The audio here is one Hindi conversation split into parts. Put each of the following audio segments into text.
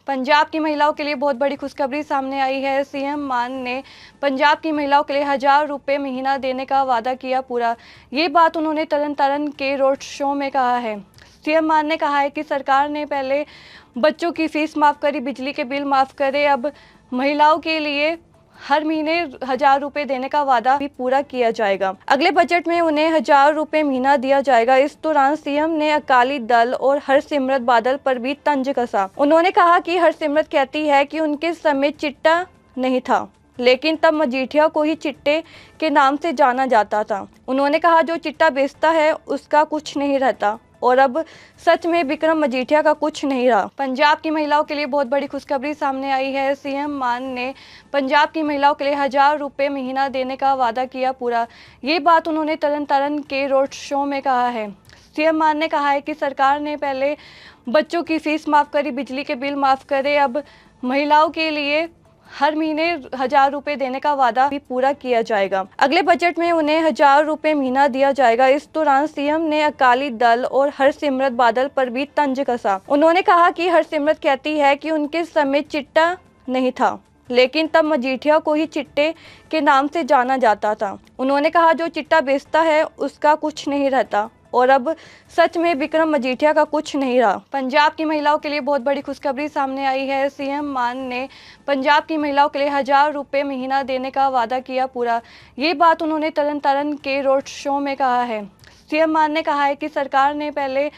पंजाब की महिलाओं के लिए बहुत बड़ी खुशखबरी सामने आई है। सीएम मान ने पंजाब की महिलाओं के लिए 1000 रुपये महीना देने का वादा किया पूरा। ये बात उन्होंने तरन तारण के रोड शो में कहा है। सीएम मान ने कहा है कि सरकार ने पहले बच्चों की फीस माफ़ करी, बिजली के बिल माफ़ करे, अब महिलाओं के लिए हर महीने 1000 रुपये देने का वादा भी पूरा किया जाएगा। अगले बजट में उन्हें 1000 रुपये महीना दिया जाएगा। इस दौरान सीएम ने अकाली दल और हरसिमरत बादल पर भी तंज कसा। उन्होंने कहा कि हरसिमरत कहती है कि उनके समय चिट्टा नहीं था, लेकिन तब मजीठिया को ही चिट्टे के नाम से जाना जाता था। उन्होंने कहा जो चिट्टा बेचता है उसका कुछ नहीं रहता, और अब सच में विक्रम मजीठिया का कुछ नहीं रहा। पंजाब की महिलाओं के लिए बहुत बड़ी खुशखबरी सामने आई है। सीएम मान ने पंजाब की महिलाओं के लिए 1000 रुपये महीना देने का वादा किया पूरा। ये बात उन्होंने तरन तारण के रोड शो में कहा है। सीएम मान ने कहा है कि सरकार ने पहले बच्चों की फीस माफ़ करी, बिजली के बिल माफ़ करे, अब महिलाओं के लिए हर महीने 1000 रुपये देने का वादा भी पूरा किया जाएगा। अगले बजट में उन्हें 1000 रुपये महीना दिया जाएगा। इस दौरान सीएम ने अकाली दल और हरसिमरत बादल पर भी तंज कसा। उन्होंने कहा कि हरसिमरत कहती है कि उनके समय चिट्टा नहीं था, लेकिन तब मजीठिया को ही चिट्टे के नाम से जाना जाता था। उन्होंने कहा जो चिट्टा बेचता है उसका कुछ नहीं रहता, और अब सच में विक्रम मजीठिया का कुछ नहीं रहा। पंजाब की महिलाओं के लिए बहुत बड़ी खुशखबरी सामने आई है। सीएम मान ने पंजाब की महिलाओं के लिए 1000 रुपये महीना देने का वादा किया पूरा। ये बात उन्होंने तरन तारण के रोड शो में कहा है। सीएम मान ने कहा है कि सरकार ने पहले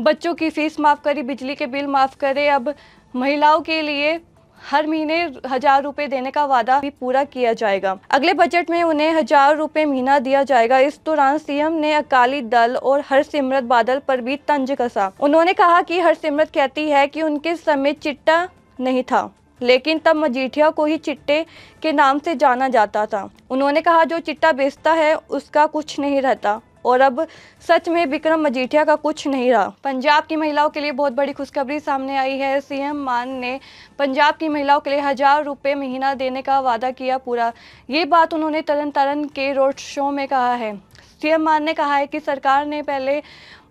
बच्चों की फीस माफ़ करी, बिजली के बिल माफ़ करे, अब महिलाओं के लिए हर महीने 1000 रुपये देने का वादा भी पूरा किया जाएगा। अगले बजट में उन्हें 1000 रुपये महीना दिया जाएगा। इस दौरान सीएम ने अकाली दल और हरसिमरत बादल पर भी तंज कसा। उन्होंने कहा कि हरसिमरत कहती है कि उनके समय चिट्टा नहीं था, लेकिन तब मजीठिया को ही चिट्टे के नाम से जाना जाता था। उन्होंने कहा जो चिट्टा बेचता है उसका कुछ नहीं रहता, और अब सच में विक्रम मजीठिया का कुछ नहीं रहा। पंजाब की महिलाओं के लिए बहुत बड़ी खुशखबरी सामने आई है। सीएम मान ने पंजाब की महिलाओं के लिए 1000 रुपये महीना देने का वादा किया पूरा। ये बात उन्होंने तरन तारण के रोड शो में कहा है। सीएम मान ने कहा है कि सरकार ने पहले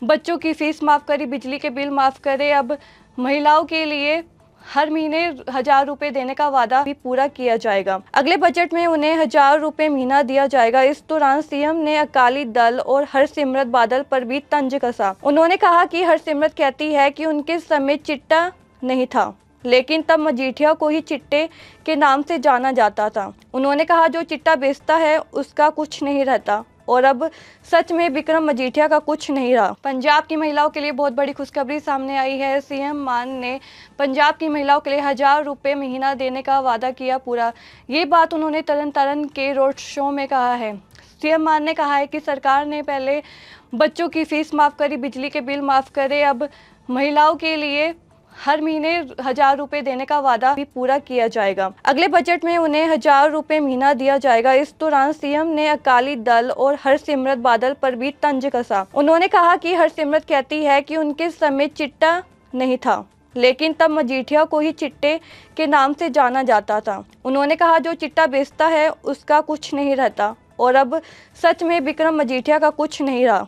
बच्चों की फीस माफ़ करी, बिजली के बिल माफ़ करे, अब महिलाओं के लिए हर महीने 1000 रुपये देने का वादा भी पूरा किया जाएगा। अगले बजट में उन्हें 1000 रुपये महीना दिया जाएगा। इस दौरान सीएम ने अकाली दल और हरसिमरत बादल पर भी तंज कसा। उन्होंने कहा कि हरसिमरत कहती है कि उनके समय चिट्टा नहीं था, लेकिन तब मजीठिया को ही चिट्टे के नाम से जाना जाता था। उन्होंने कहा जो चिट्टा बेचता है उसका कुछ नहीं रहता, और अब सच में विक्रम मजीठिया का कुछ नहीं रहा। पंजाब की महिलाओं के लिए बहुत बड़ी खुशखबरी सामने आई है। सीएम मान ने पंजाब की महिलाओं के लिए 1000 रुपये महीना देने का वादा किया पूरा। ये बात उन्होंने तरन तारण के रोड शो में कहा है। सीएम मान ने कहा है कि सरकार ने पहले बच्चों की फीस माफ़ करी, बिजली के बिल माफ़ करे, अब महिलाओं के लिए हर महीने 1000 रुपये देने का वादा भी पूरा किया जाएगा। अगले बजट में उन्हें 1000 रुपये महीना दिया जाएगा। इस दौरान सीएम ने अकाली दल और हरसिमरत बादल पर भी तंज कसा। उन्होंने कहा कि हरसिमरत कहती है कि उनके समय चिट्टा नहीं था, लेकिन तब मजीठिया को ही चिट्टे के नाम से जाना जाता था। उन्होंने कहा जो चिट्टा बेचता है उसका कुछ नहीं रहता, और अब सच में विक्रम मजीठिया का कुछ नहीं रहा।